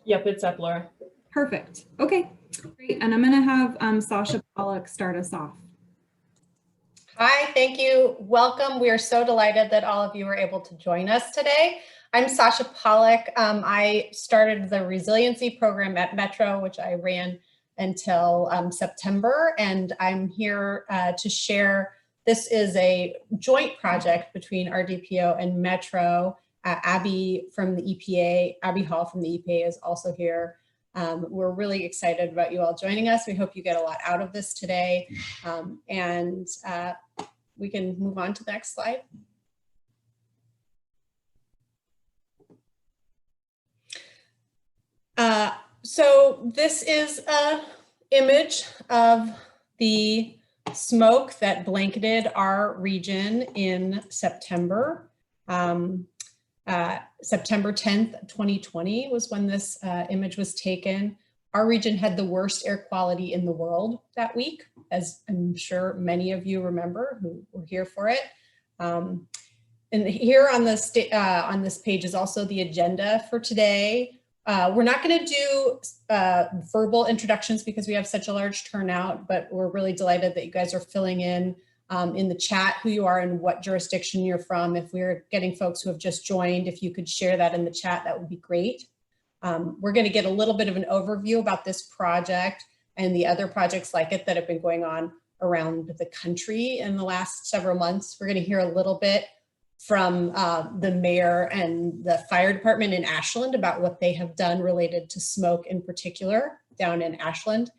Yep, it's up, Laura. Perfect. Okay, great. And I'm going to have Sasha Pollock start us off. Hi, thank you. Welcome. We are so delighted that all of you were able to join us today. I'm Sasha Pollock. I started the resiliency program at Metro, which I ran until September, and I'm here to share. This is a joint project between RDPO and Metro. Abby from the EPA, Abby Hall from the EPA is also here. We're really excited about you all joining us. We hope you get a lot out of this today. We can move on to the next slide. So this is an image of the smoke that blanketed our region in September. September 10th, 2020 was when this image was taken. Our region had the worst air quality in the world that week, as I'm sure many of you remember who were here for it. And here on this page is also the agenda for today. We're not going to do verbal introductions because we have such a large turnout, but we're really delighted that you guys are filling in the chat who you are and what jurisdiction you're from. If we're getting folks who have just joined, if you could share that in the chat, that would be great. We're going to get a little bit of an overview about this project and the other projects like it that have been going on around the country in the last several months. We're going to hear a little bit from the mayor and the fire department in Ashland about what they have done related to smoke in particular down in Ashland.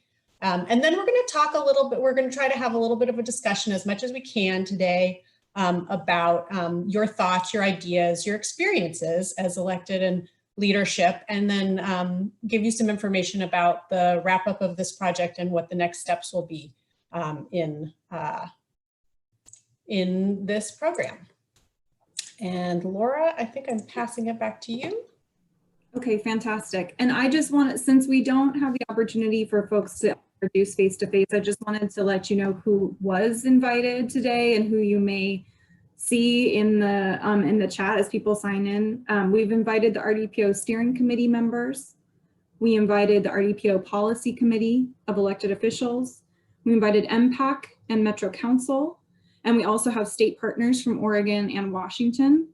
And then we're going to talk a little bit, we're going to try to have a little bit of a discussion as much as we can today about your thoughts, your ideas, your experiences as elected and leadership, and then give you some information about the wrap up of this project and what the next steps will be in this program. And Laura, I think I'm passing it back to you. Okay, fantastic. And I just want to, since we don't have the opportunity for folks to introduce face-to-face, I just wanted to let you know who was invited today and who you may see in the chat as people sign in. We've invited the RDPO steering committee members. We invited the RDPO policy committee of elected officials. We invited MPAC and Metro Council. And we also have state partners from Oregon and Washington.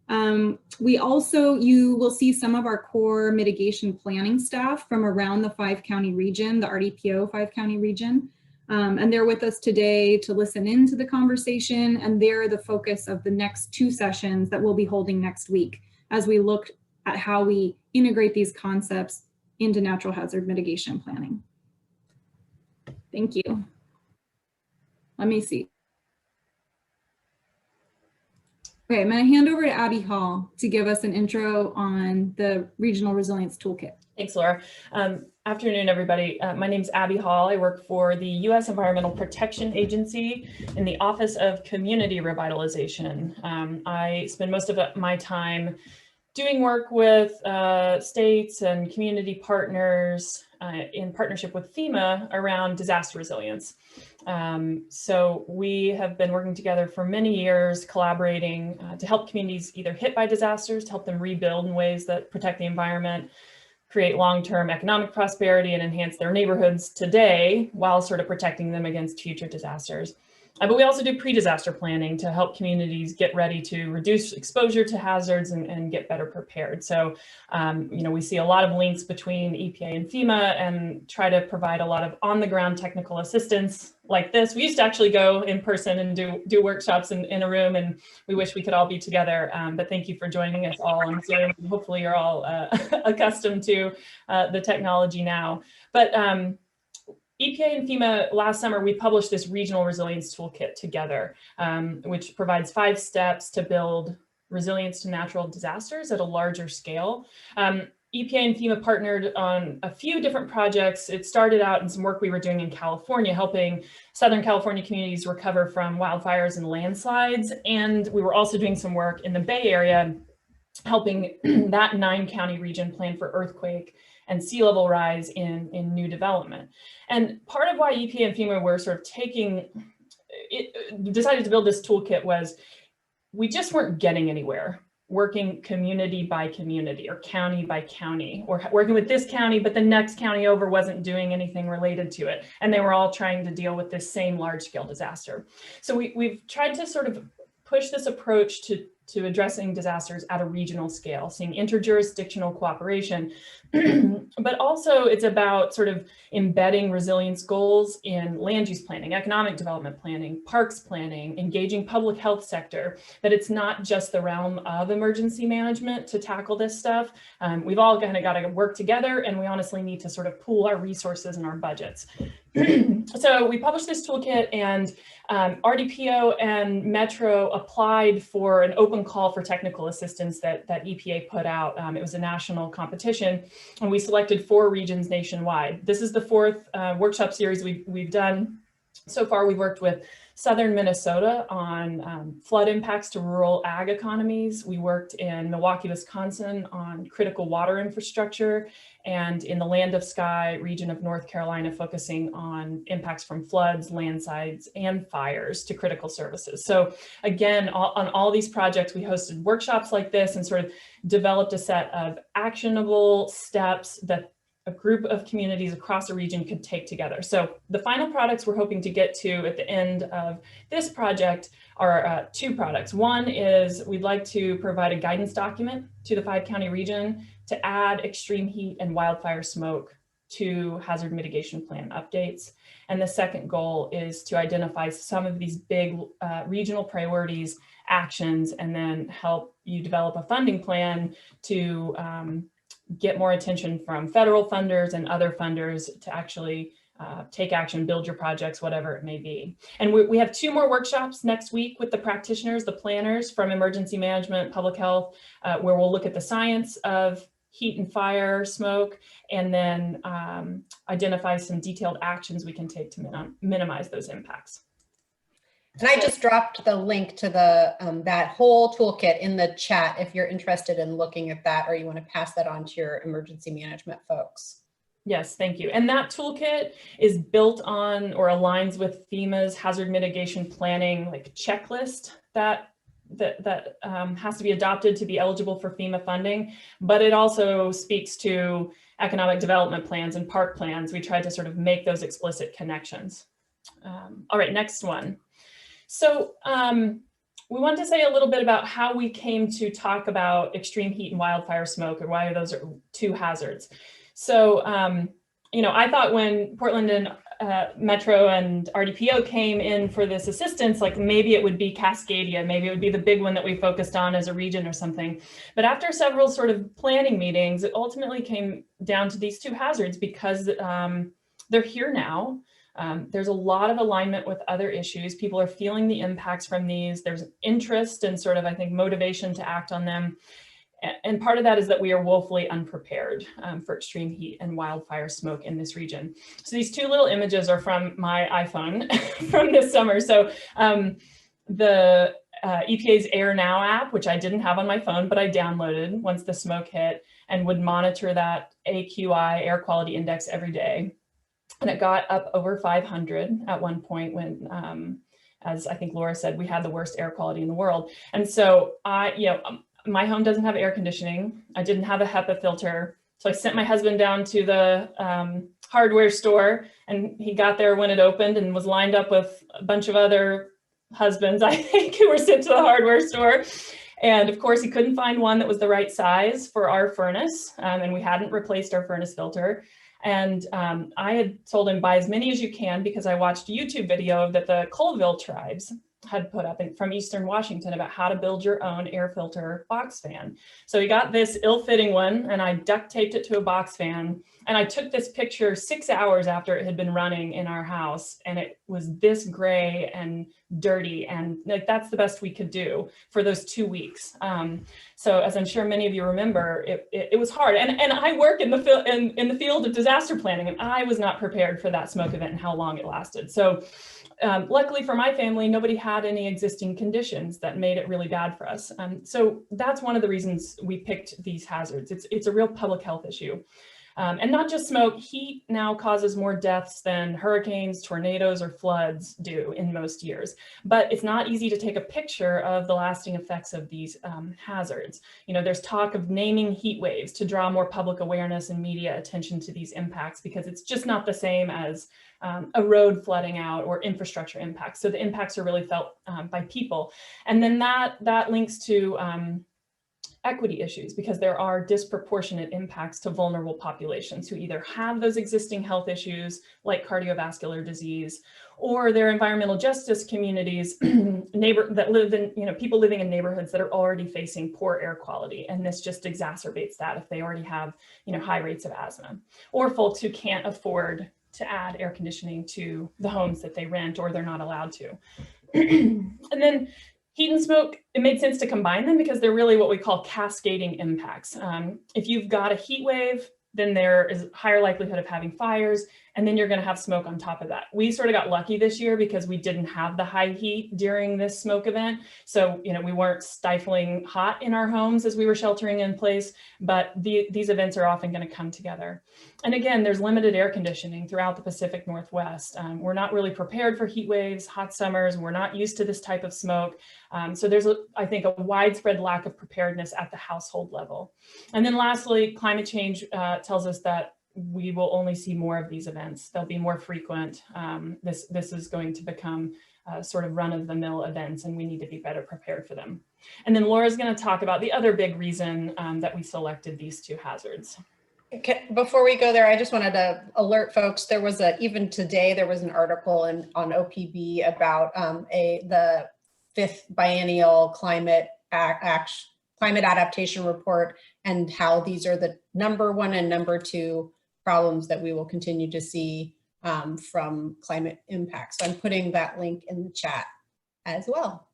You will see some of our core mitigation planning staff from around the 5-county region, the RDPO 5-county region. And they're with us today to listen into the conversation, and they're the focus of the next 2 sessions that we'll be holding next week as we look at how we integrate these concepts into natural hazard mitigation planning. Thank you. Let me see. Okay, I'm going to hand over to Abby Hall to give us an intro on the Regional Resilience Toolkit. Thanks, Laura. Afternoon, everybody. My name's Abby Hall. I work for the U.S. Environmental Protection Agency in the Office of Community Revitalization. I spend most of my time doing work with states and community partners in partnership with FEMA around disaster resilience. So we have been working together for many years, collaborating to help communities either hit by disasters, to help them rebuild in ways that protect the environment, create long-term economic prosperity, and enhance their neighborhoods today while sort of protecting them against future disasters. But we also do pre-disaster planning to help communities get ready to reduce exposure to hazards and get better prepared. So, we see a lot of links between EPA and FEMA and try to provide a lot of on-the-ground technical assistance like this. We used to actually go in person and do workshops in a room, and we wish we could all be together. But thank you for joining us all on Zoom. Hopefully you're all accustomed to the technology now. But EPA and FEMA, last summer, we published this regional resilience toolkit together, which provides 5 steps to build resilience to natural disasters at a larger scale. EPA and FEMA partnered on a few different projects. It started out in some work we were doing in California, helping Southern California communities recover from wildfires and landslides. And we were also doing some work in the Bay Area, helping that 9-county region plan for earthquake and sea level rise in new development. And part of why EPA and FEMA were sort of decided to build this toolkit was we just weren't getting anywhere working community by community or county by county, or working with this county, but the next county over wasn't doing anything related to it. And they were all trying to deal with this same large scale disaster. So we've tried to sort of push this approach to addressing disasters at a regional scale, seeing interjurisdictional cooperation, but also it's about sort of embedding resilience goals in land use planning, economic development planning, parks planning, engaging public health sector, that it's not just the realm of emergency management to tackle this stuff. We've all kind of got to work together, and we honestly need to sort of pool our resources and our budgets. So we published this toolkit, and RDPO and Metro applied for an open call for technical assistance that EPA put out. It was a national competition, and we selected 4 regions nationwide. This is the 4th workshop series we've done. So far, we've worked with Southern Minnesota on flood impacts to rural ag economies. We worked in Milwaukee, Wisconsin on critical water infrastructure, and in the Land of Sky region of North Carolina, focusing on impacts from floods, landslides, and fires to critical services. So again, on all these projects, we hosted workshops like this and sort of developed a set of actionable steps that a group of communities across the region could take together. So the final products we're hoping to get to at the end of this project are 2 products. One is we'd like to provide a guidance document to the 5-county region to add extreme heat and wildfire smoke to hazard mitigation plan updates. And the second goal is to identify some of these big regional priorities, actions, and then help you develop a funding plan to get more attention from federal funders and other funders to actually take action, build your projects, whatever it may be. And we have 2 more workshops next week with the practitioners, the planners from emergency management, public health, where we'll look at the science of heat and fire, smoke, and then identify some detailed actions we can take to minimize those impacts. And I just dropped the link to the that whole toolkit in the chat if you're interested in looking at that, or you want to pass that on to your emergency management folks. Yes, thank you. And that toolkit is built on or aligns with FEMA's hazard mitigation planning checklist that has to be adopted to be eligible for FEMA funding, but it also speaks to economic development plans and park plans. We tried to sort of make those explicit connections. All right, next one. So we want to say a little bit about how we came to talk about extreme heat and wildfire smoke, and why those are 2 hazards. So, I thought when Portland and Metro and RDPO came in for this assistance, maybe it would be Cascadia, maybe it would be the big one that we focused on as a region or something. But after several sort of planning meetings, it ultimately came down to these 2 hazards because they're here now. There's a lot of alignment with other issues. People are feeling the impacts from these. There's interest and sort of, I think, motivation to act on them. And part of that is that we are woefully unprepared for extreme heat and wildfire smoke in this region. So these 2 little images are from my iPhone from this summer. So the EPA's Air Now app, which I didn't have on my phone, but I downloaded once the smoke hit, and would monitor that AQI, air quality index, every day. And it got up over 500 at one point when, as I think Laura said, we had the worst air quality in the world. And so my home doesn't have air conditioning. I didn't have a HEPA filter. So I sent my husband down to the hardware store, and he got there when it opened and was lined up with a bunch of other husbands, I think, who were sent to the hardware store. And of course, he couldn't find one that was the right size for our furnace. And we hadn't replaced our furnace filter. And I had told him, buy as many as you can, because I watched a YouTube video that the Colville tribes had put up from Eastern Washington about how to build your own air filter box fan. So he got this ill-fitting one, and I duct taped it to a box fan. And I took this picture 6 hours after it had been running in our house, and it was this gray and dirty, and that's the best we could do for those 2 weeks. So as I'm sure many of you remember, it was hard. And I work in the field of disaster planning, and I was not prepared for that smoke event and how long it lasted. So luckily for my family, nobody had any existing conditions that made it really bad for us. So that's one of the reasons we picked these hazards. It's a real public health issue. And not just smoke, heat now causes more deaths than hurricanes, tornadoes, or floods do in most years. But it's not easy to take a picture of the lasting effects of these hazards. You know, there's talk of naming heat waves to draw more public awareness and media attention to these impacts, because it's just not the same as a road flooding out or infrastructure impacts. So the impacts are really felt by people. And then that links to equity issues, because there are disproportionate impacts to vulnerable populations who either have those existing health issues like cardiovascular disease, or their environmental justice communities, that live in, people living in neighborhoods that are already facing poor air quality. And this just exacerbates that if they already have, high rates of asthma, or folks who can't afford to add air conditioning to the homes that they rent, or they're not allowed to. And then heat and smoke, it made sense to combine them because they're really what we call cascading impacts. If you've got a heat wave, then there is higher likelihood of having fires, and then you're going to have smoke on top of that. We sort of got lucky this year because we didn't have the high heat during this smoke event. So, we weren't stifling hot in our homes as we were sheltering in place, but these events are often going to come together. And again, there's limited air conditioning throughout the Pacific Northwest. We're not really prepared for heat waves, hot summers. We're not used to this type of smoke. So there's, I think, a widespread lack of preparedness at the household level. And then lastly, climate change tells us that we will only see more of these events. They'll be more frequent. This is going to become sort of run-of-the-mill events, and we need to be better prepared for them. And then Laura's going to talk about the other big reason that we selected these two hazards. Okay, before we go there, I just wanted to alert folks, there was even today, there was an article on OPB about the 5th biennial climate adaptation report, and how these are the #1 and #2 problems that we will continue to see from climate impacts. So I'm putting that link in the chat as well.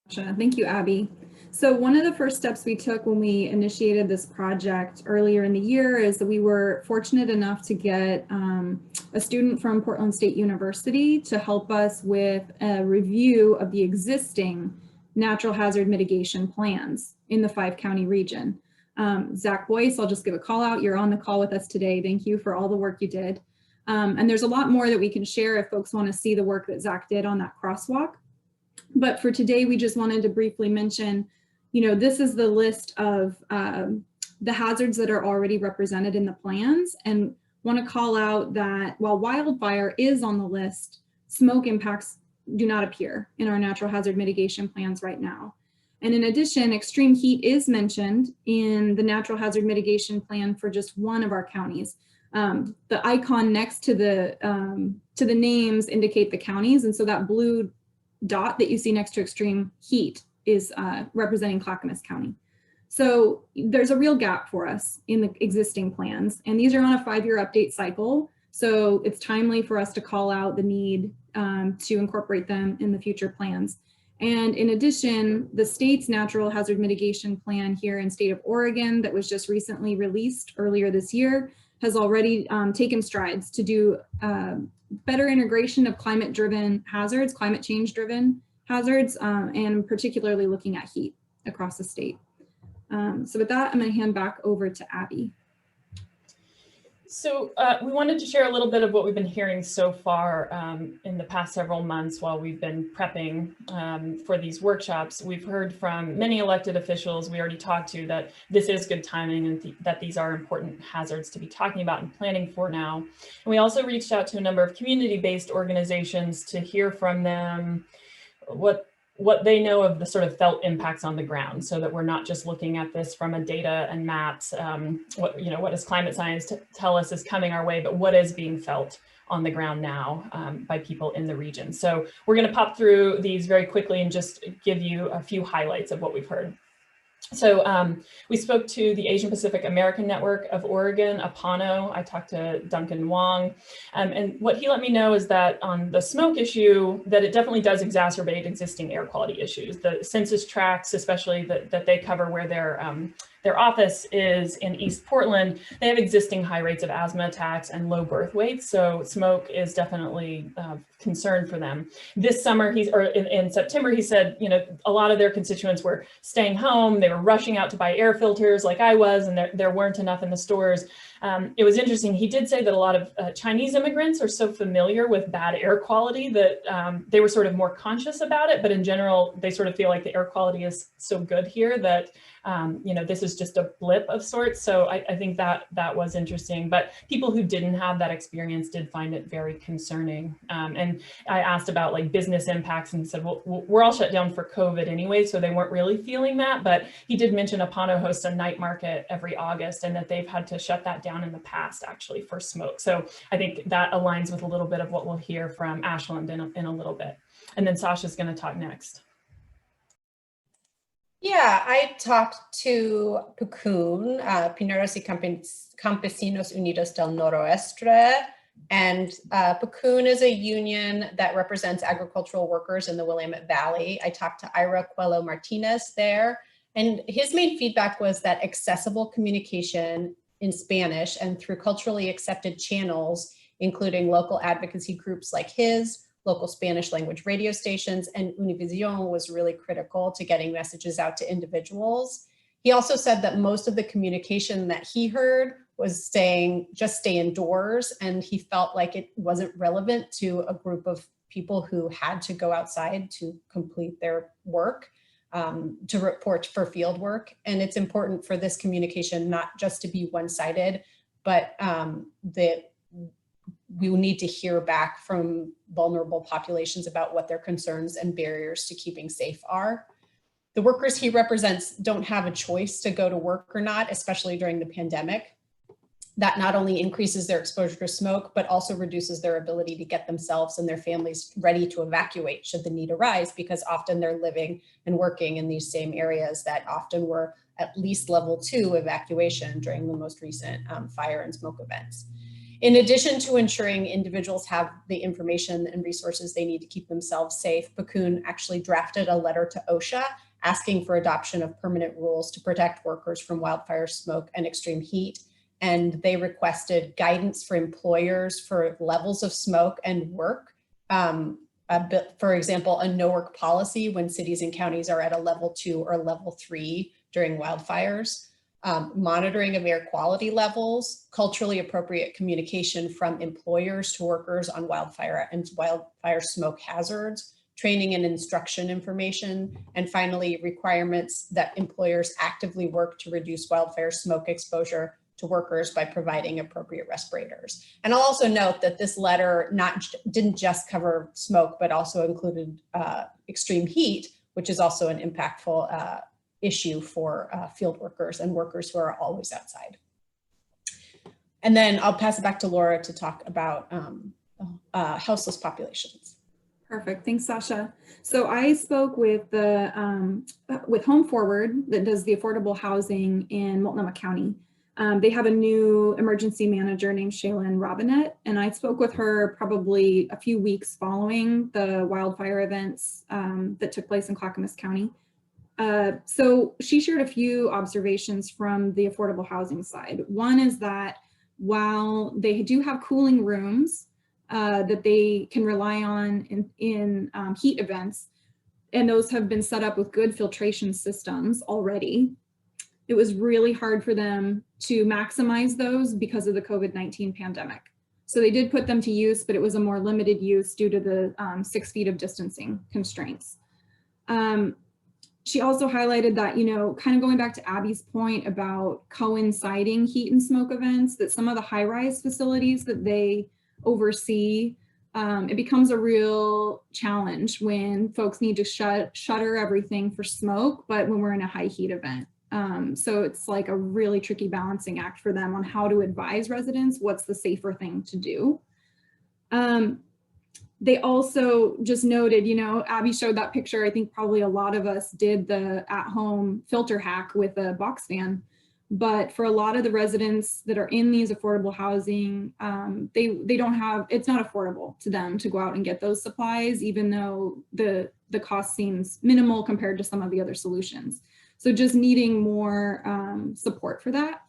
Thank you, Abby. So one of the first steps we took when we initiated this project earlier in the year is that we were fortunate enough to get a student from Portland State University to help us with a review of the existing natural hazard mitigation plans in the 5-county region. Zach Boyce, I'll just give a call out. You're on the call with us today. Thank you for all the work you did. And there's a lot more that we can share if folks want to see the work that Zach did on that crosswalk. But for today, we just wanted to briefly mention, this is the list of the hazards that are already represented in the plans, and want to call out that while wildfire is on the list, smoke impacts do not appear in our natural hazard mitigation plans right now. And in addition, extreme heat is mentioned in the natural hazard mitigation plan for just one of our counties. The icon next to the names indicate the counties, and so that blue dot that you see next to extreme heat is representing Clackamas County. So there's a real gap for us in the existing plans, and these are on a 5-year update cycle. So it's timely for us to call out the need to incorporate them in the future plans. And in addition, the state's natural hazard mitigation plan here in state of Oregon that was just recently released earlier this year has already taken strides to do better integration of climate change driven hazards, and particularly looking at heat across the state. So with that, I'm going to hand back over to Abby. So we wanted to share a little bit of what we've been hearing so far in the past several months while we've been prepping for these workshops. We've heard from many elected officials we already talked to that this is good timing and that these are important hazards to be talking about and planning for now. And we also reached out to a number of community-based organizations to hear from them what they know of the sort of felt impacts on the ground, so that we're not just looking at this from a data and maps, what does climate science tell us is coming our way, but what is being felt on the ground now by people in the region. So we're going to pop through these very quickly and just give you a few highlights of what we've heard. So we spoke to the Asian Pacific American Network of Oregon, APANO. I talked to Duncan Wong, and what he let me know is that on the smoke issue, that it definitely does exacerbate existing air quality issues. The census tracts, especially that they cover where they're their office is in East Portland. They have existing high rates of asthma attacks and low birth weights. So smoke is definitely a concern for them. This summer, in September, he said, a lot of their constituents were staying home. They were rushing out to buy air filters like I was, and there weren't enough in the stores. It was interesting. He did say that a lot of Chinese immigrants are so familiar with bad air quality that they were sort of more conscious about it. But in general, they sort of feel like the air quality is so good here that, this is just a blip of sorts. So I think that was interesting. But people who didn't have that experience did find it very concerning. And I asked about like business impacts, and he said, well, we're all shut down for COVID anyway, so they weren't really feeling that. But he did mention Apano hosts a night market every August, and that they've had to shut that down in the past actually for smoke. So I think that aligns with a little bit of what we'll hear from Ashland in a little bit. And then Sasha's going to talk next. Yeah, I talked to PUCUN, Pineros y Campesinos Unidos del Noroeste, and PUCUN is a union that represents agricultural workers in the Willamette Valley. I talked to Ira Coelho Martinez there, and his main feedback was that accessible communication in Spanish and through culturally accepted channels, including local advocacy groups like his, local Spanish language radio stations, and Univision was really critical to getting messages out to individuals. He also said that most of the communication that he heard was saying, just stay indoors, and he felt like it wasn't relevant to a group of people who had to go outside to complete their work, to report for field work. And it's important for this communication not just to be one-sided, but that we will need to hear back from vulnerable populations about what their concerns and barriers to keeping safe are. The workers he represents don't have a choice to go to work or not, especially during the pandemic. That not only increases their exposure to smoke, but also reduces their ability to get themselves and their families ready to evacuate should the need arise, because often they're living and working in these same areas that often were at least level 2 evacuation during the most recent fire and smoke events. In addition to ensuring individuals have the information and resources they need to keep themselves safe, PUCUN actually drafted a letter to OSHA asking for adoption of permanent rules to protect workers from wildfire smoke and extreme heat. And they requested guidance for employers for levels of smoke and work. For example, a no work policy when cities and counties are at a level 2 or level 3 during wildfires. Monitoring of air quality levels, culturally appropriate communication from employers to workers on wildfire and wildfire smoke hazards, training and instruction information, and finally, requirements that employers actively work to reduce wildfire smoke exposure to workers by providing appropriate respirators. And I'll also note that this letter didn't just cover smoke, but also included extreme heat, which is also an impactful issue for field workers and workers who are always outside. And then I'll pass it back to Laura to talk about houseless populations. Perfect, thanks, Sasha. So I spoke with with Home Forward that does the affordable housing in Multnomah County. They have a new emergency manager named Shaylin Robinette, and I spoke with her probably a few weeks following the wildfire events that took place in Clackamas County. So she shared a few observations from the affordable housing side. One is that while they do have cooling rooms that they can rely on in heat events, and those have been set up with good filtration systems already, it was really hard for them to maximize those because of the COVID-19 pandemic. So they did put them to use, but it was a more limited use due to the 6 feet of distancing constraints. She also highlighted that, kind of going back to Abby's point about coinciding heat and smoke events, that some of the high-rise facilities that they oversee, it becomes a real challenge when folks need to shutter everything for smoke, but when we're in a high heat event. So it's like a really tricky balancing act for them on how to advise residents what's the safer thing to do. They also just noted, Abby showed that picture. I think probably a lot of us did the at-home filter hack with a box fan. But for a lot of the residents that are in these affordable housing, they don't have, it's not affordable to them to go out and get those supplies, even though the cost seems minimal compared to some of the other solutions. So just needing more support for that.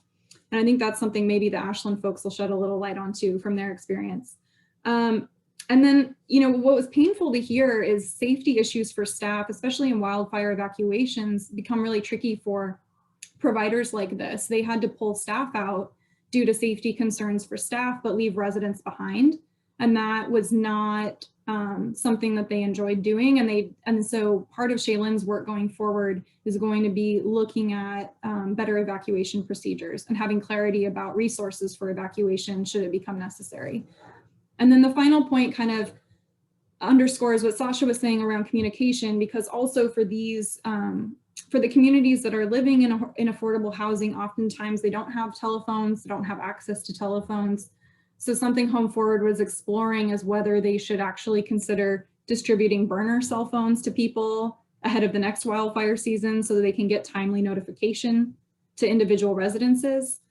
And I think that's something maybe the Ashland folks will shed a little light on too from their experience. And then, you know, what was painful to hear is safety issues for staff, especially in wildfire evacuations, become really tricky for providers like this. They had to pull staff out due to safety concerns for staff, but leave residents behind. And that was not something that they enjoyed doing. And so part of Shaylin's work going forward is going to be looking at better evacuation procedures and having clarity about resources for evacuation should it become necessary. And then the final point kind of underscores what Sasha was saying around communication, because also for these, for the communities that are living in affordable housing, oftentimes they don't have telephones, they don't have access to telephones. So something Home Forward was exploring is whether they should actually consider distributing burner cell phones to people ahead of the next wildfire season so that they can get timely notification to individual residences.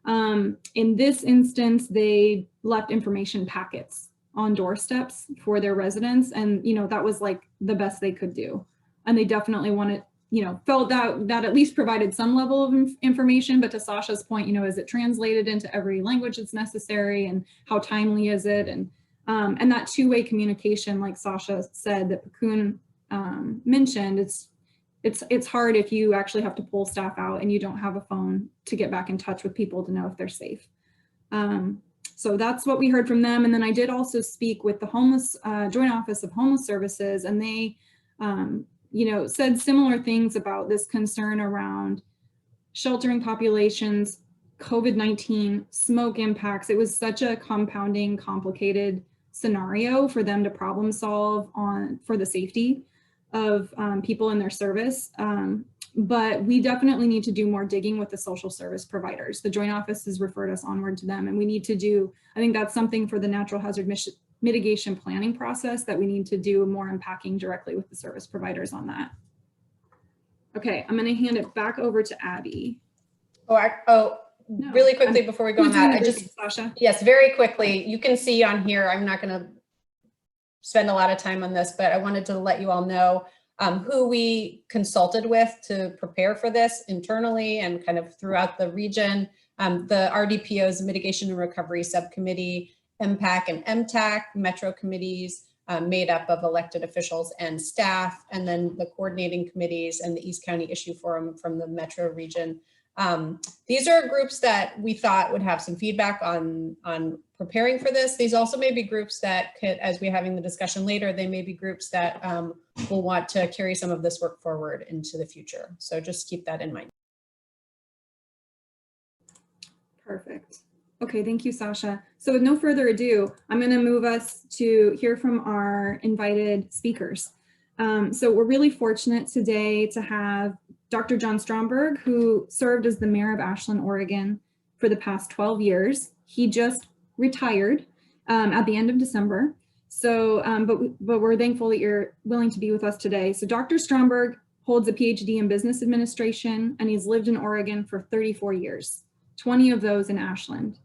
In this instance, they left information packets on doorsteps for their residents. And, you know, that was like the best they could do. And they definitely wanted, you know, felt that at least provided some level of information. But to Sasha's point, you know, is it translated into every language that's necessary, and how timely is it? And that two-way communication, like Sasha said, that Pakun mentioned, it's hard if you actually have to pull staff out and you don't have a phone to get back in touch with people to know if they're safe. So that's what we heard from them. And then I did also speak with the homeless Joint Office of Homeless Services, and they you know, said similar things about this concern around sheltering populations, COVID-19, smoke impacts. It was such a compounding, complicated scenario for them to problem solve for the safety of people in their service. But we definitely need to do more digging with the social service providers. The Joint Office has referred us onward to them, and we need to do, I think that's something for the natural hazard mitigation planning process that we need to do more unpacking directly with the service providers on that. Okay, I'm going to hand it back over to Abby. Really quickly before we go on that, Sasha. Yes, very quickly. You can see on here, I'm not going to spend a lot of time on this, but I wanted to let you all know who we consulted with to prepare for this internally and kind of throughout the region. The RDPO's Mitigation and Recovery Subcommittee, MPAC and MTAC, Metro committees made up of elected officials and staff, and then the coordinating committees and the East County Issue Forum from the Metro region. These are groups that we thought would have some feedback on preparing for this. These also may be groups that could, as we're having the discussion later, they may be groups that will want to carry some of this work forward into the future. So just keep that in mind. Perfect. Okay, thank you, Sasha. So with no further ado, I'm going to move us to hear from our invited speakers. So we're really fortunate today to have Dr. John Stromberg, who served as the mayor of Ashland, Oregon for the past 12 years. He just retired at the end of December. So, but we're thankful that you're willing to be with us today. So Dr. Stromberg holds a PhD in business administration, and he's lived in Oregon for 34 years, 20 of those in Ashland.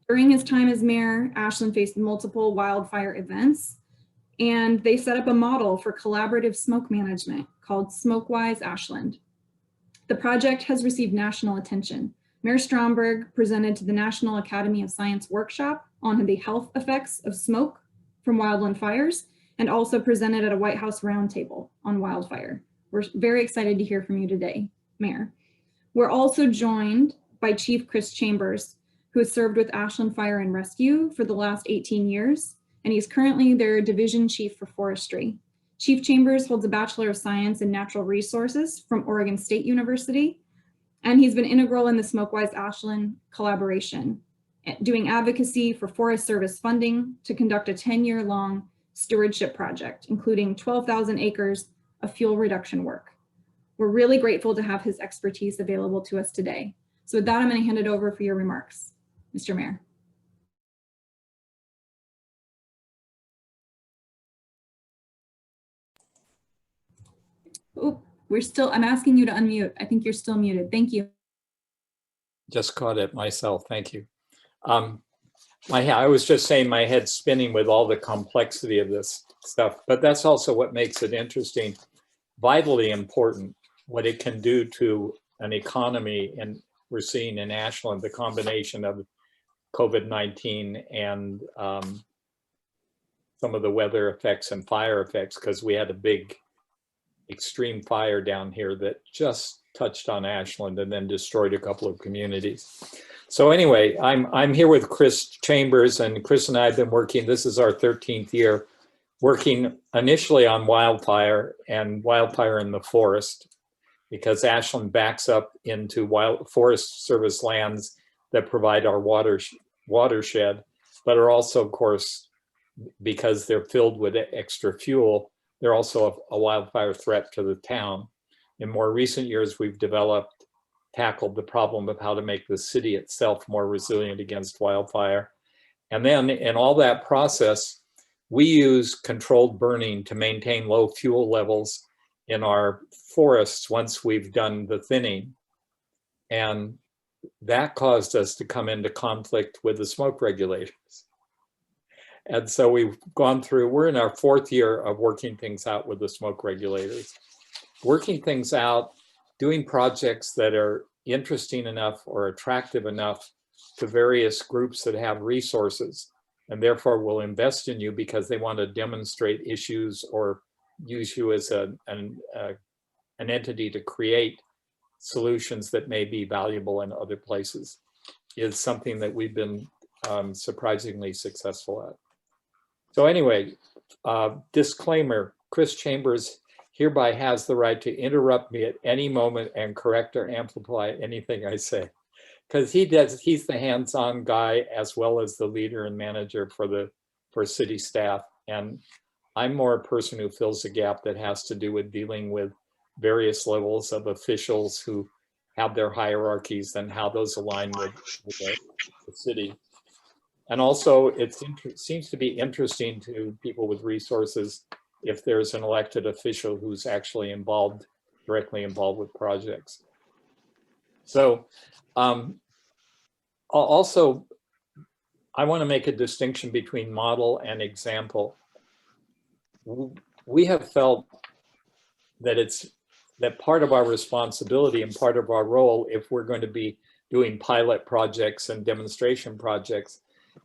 During his time as mayor, Ashland faced multiple wildfire events, and they set up a model for collaborative smoke management called SmokeWise Ashland. The project has received national attention. Mayor Stromberg presented to the National Academy of Science Workshop on the health effects of smoke from wildland fires, and also presented at a White House roundtable on wildfire. We're very excited to hear from you today, Mayor. We're also joined by Chief Chris Chambers, who has served with Ashland Fire and Rescue for the last 18 years, and he's currently their division chief for forestry. Chief Chambers holds a Bachelor of Science in Natural Resources from Oregon State University, and he's been integral in the SmokeWise Ashland collaboration, doing advocacy for Forest Service funding to conduct a 10-year-long stewardship project, including 12,000 acres of fuel reduction work. We're really grateful to have his expertise available to us today. So with that, I'm going to hand it over for your remarks, Mr. Mayor. Oh, I'm asking you to unmute. I think you're still muted. Thank you. Just caught it myself. Thank you. I was just saying my head's spinning with all the complexity of this stuff, but that's also what makes it interesting, vitally important. what it can do to an economy. And we're seeing in Ashland the combination of COVID-19 and some of the weather effects and fire effects, because we had a big extreme fire down here that just touched on Ashland and then destroyed a couple of communities. So anyway, I'm here with Chris Chambers, and Chris and I have been working, this is our 13th year, working initially on wildfire and wildfire in the forest, because Ashland backs up into Forest Service lands that provide our watershed, but are also, of course, because they're filled with extra fuel, they're also a wildfire threat to the town. In more recent years, we've tackled the problem of how to make the city itself more resilient against wildfire. And then in all that process, we use controlled burning to maintain low fuel levels in our forests once we've done the thinning. And that caused us to come into conflict with the smoke regulators. And so we've gone through, we're in our 4th year of working things out with the smoke regulators. Working things out, doing projects that are interesting enough or attractive enough to various groups that have resources, and therefore will invest in you because they want to demonstrate issues or use you as an entity to create solutions that may be valuable in other places, is something that we've been surprisingly successful at. So anyway, disclaimer, Chris Chambers hereby has the right to interrupt me at any moment and correct or amplify anything I say, because he's the hands-on guy as well as the leader and manager for city staff. And I'm more a person who fills a gap that has to do with dealing with various levels of officials who have their hierarchies and how those align with the city. And also, it seems to be interesting to people with resources if there's an elected official who's actually directly involved with projects. So also, I want to make a distinction between model and example. We have felt that part of our responsibility and part of our role, if we're going to be doing pilot projects and demonstration projects,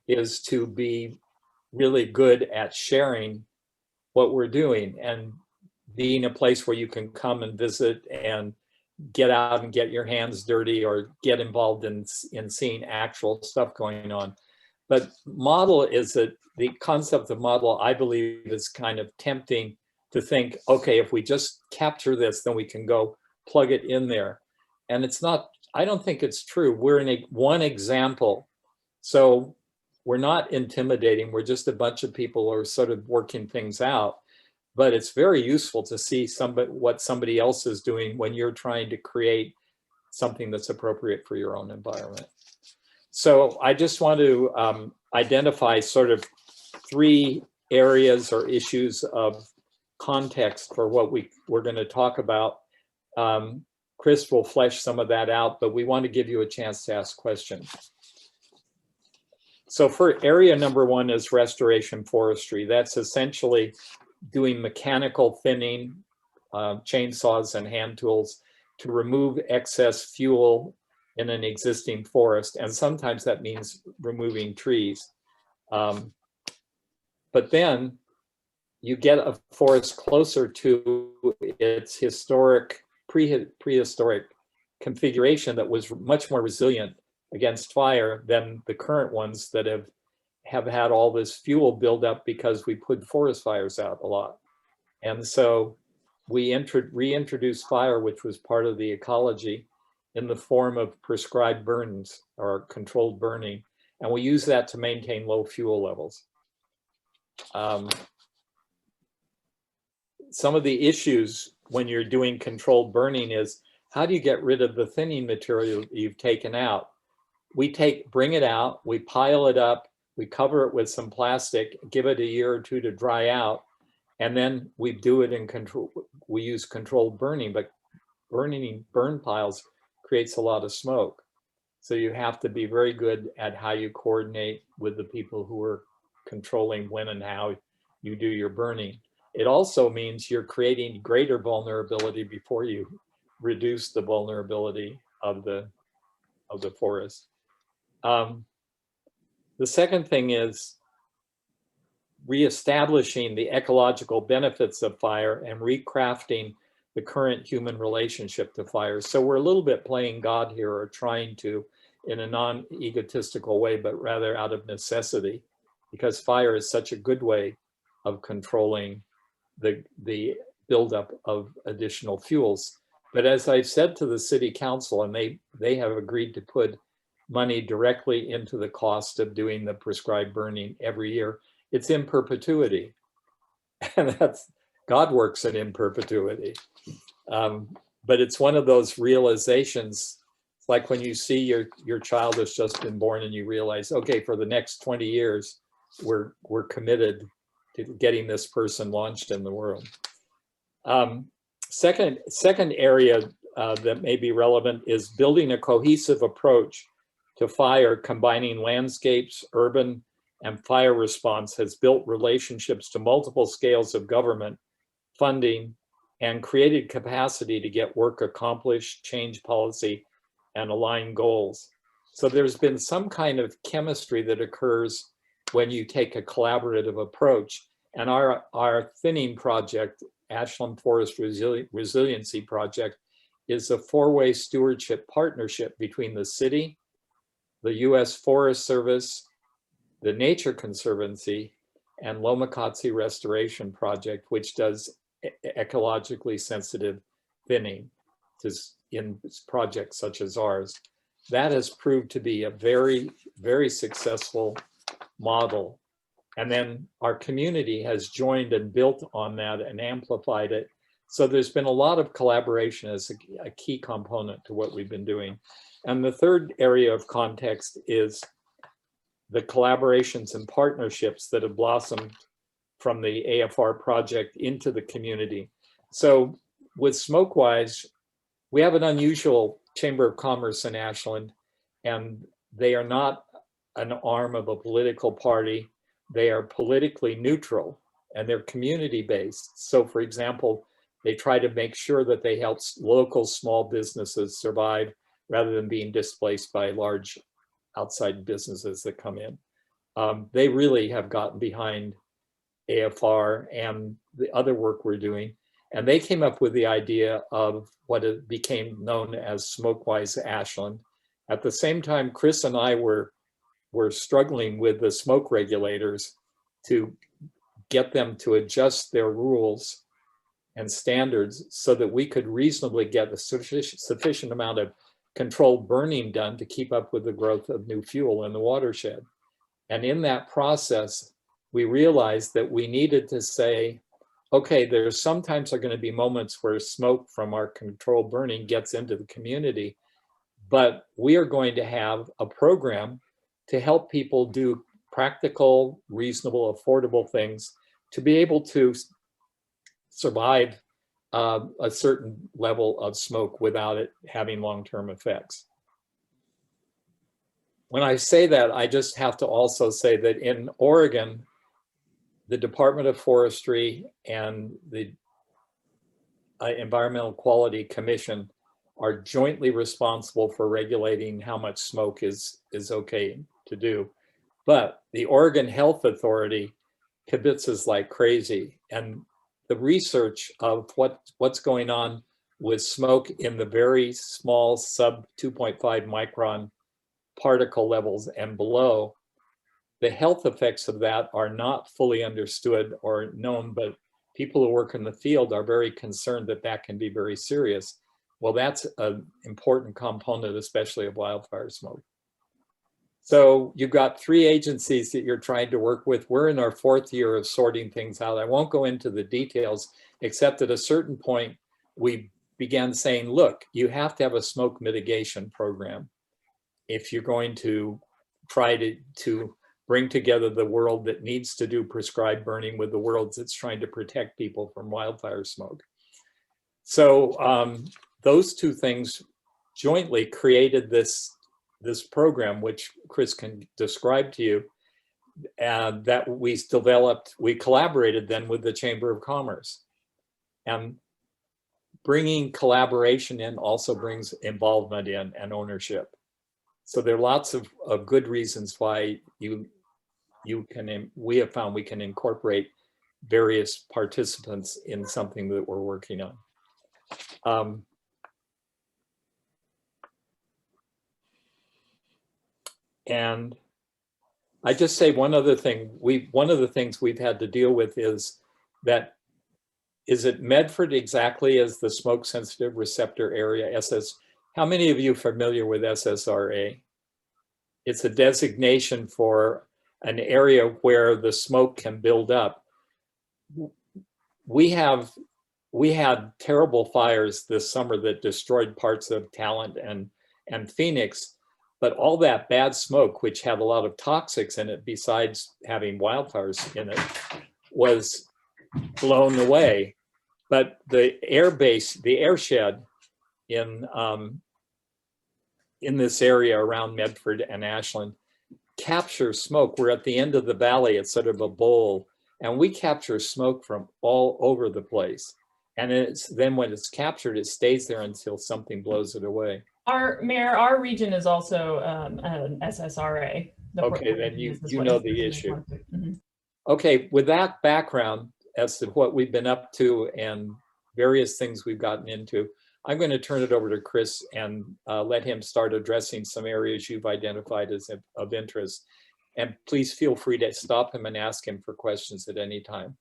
is to be really good at sharing what we're doing and being a place where you can come and visit and get out and get your hands dirty or get involved in seeing actual stuff going on. But model is the concept of model, I believe, is kind of tempting to think, okay, if we just capture this, then we can go plug it in there. And it's not, I don't think it's true. We're in one example. So we're not intimidating. We're just a bunch of people who are sort of working things out. But it's very useful to see what somebody else is doing when you're trying to create something that's appropriate for your own environment. So I just want to identify sort of 3 areas or issues of context for what we're going to talk about. Chris will flesh some of that out, but we want to give you a chance to ask questions. So for area number 1 is restoration forestry. That's essentially doing mechanical thinning, chainsaws and hand tools to remove excess fuel in an existing forest. And sometimes that means removing trees. But then you get a forest closer to its historic, prehistoric configuration that was much more resilient against fire than the current ones that have had all this fuel build up because we put forest fires out a lot. And so we reintroduced fire, which was part of the ecology, in the form of prescribed burns or controlled burning. And we use that to maintain low fuel levels. Some of the issues when you're doing controlled burning is, how do you get rid of the thinning material you've taken out? We bring it out, we pile it up, we cover it with some plastic, give it a year or 2 to dry out, and then we do it in control. We use controlled burning, but burn piles creates a lot of smoke. So you have to be very good at how you coordinate with the people who are controlling when and how you do your burning. It also means you're creating greater vulnerability before you reduce the vulnerability of the forest. The second thing is reestablishing the ecological benefits of fire and recrafting the current human relationship to fire. So we're a little bit playing God here, or trying to, in a non-egotistical way, but rather out of necessity, because fire is such a good way of controlling the buildup of additional fuels. But as I've said to the city council, and they have agreed to put money directly into the cost of doing the prescribed burning every year, it's in perpetuity. And that's, God works in perpetuity. But it's one of those realizations, like when you see your child has just been born and you realize, okay, for the next 20 years, we're committed to getting this person launched in the world. Second area that may be relevant is building a cohesive approach to fire, combining landscapes, urban, and fire response has built relationships to multiple scales of government, funding, and created capacity to get work accomplished, change policy, and align goals. So there's been some kind of chemistry that occurs when you take a collaborative approach. And our thinning project, Ashland Forest Resiliency Project, is a four-way stewardship partnership between the city, the U.S. Forest Service, the Nature Conservancy, and Lomakotze Restoration Project, which does ecologically sensitive thinning in projects such as ours. That has proved to be a very, very successful model. And then our community has joined and built on that and amplified it. So there's been a lot of collaboration as a key component to what we've been doing. And the third area of context is the collaborations and partnerships that have blossomed from the AFR project into the community. So with SmokeWise, we have an unusual Chamber of Commerce in Ashland, and they are not an arm of a political party. They are politically neutral, and they're community-based. So for example, they try to make sure that they help local small businesses survive rather than being displaced by large outside businesses that come in. They really have gotten behind AFR and the other work we're doing. And they came up with the idea of what it became known as SmokeWise Ashland. At the same time, Chris and I were struggling with the smoke regulators to get them to adjust their rules and standards so that we could reasonably get a sufficient amount of controlled burning done to keep up with the growth of new fuel in the watershed. And in that process, we realized that we needed to say, okay, there's sometimes are going to be moments where smoke from our controlled burning gets into the community, but we are going to have a program to help people do practical, reasonable, affordable things to be able to survive a certain level of smoke without it having long-term effects. When I say that, I just have to also say that in Oregon, the Department of Forestry and the Environmental Quality Commission are jointly responsible for regulating how much smoke is okay to do. But the Oregon Health Authority kibitzes like crazy. And the research of what's going on with smoke in the very small sub 2.5 micron particle levels and below, the health effects of that are not fully understood or known, but people who work in the field are very concerned that that can be very serious. Well, that's an important component, especially of wildfire smoke. So you've got three agencies that you're trying to work with. We're in our fourth year of sorting things out. I won't go into the details, except at a certain point, we began saying, look, you have to have a smoke mitigation program if you're going to try to bring together the world that needs to do prescribed burning with the world that's trying to protect people from wildfire smoke. So those two things jointly created this program, which Chris can describe to you, and that we developed. We collaborated then with the Chamber of Commerce. And bringing collaboration in also brings involvement in and ownership. So there are lots of good reasons why we have found we can incorporate various participants in something that we're working on. And I just say one other thing. One of the things we've had to deal with is that, is it Medford exactly as the smoke sensitive receptor area, How many of you are familiar with SSRA? It's a designation for an area where the smoke can build up. We had terrible fires this summer that destroyed parts of Talent and Phoenix, but all that bad smoke, which had a lot of toxics in it besides having wildfires in it, was blown away. But the airshed in this area around Medford and Ashland captures smoke. We're at the end of the valley. It's sort of a bowl, and we capture smoke from all over the place. And then when it's captured, it stays there until something blows it away. Our region is also an SSRA. Okay, then you know the issue. Mm-hmm. Okay, with that background as to what we've been up to and various things we've gotten into, I'm going to turn it over to Chris and let him start addressing some areas you've identified as of interest. And please feel free to stop him and ask him for questions at any time.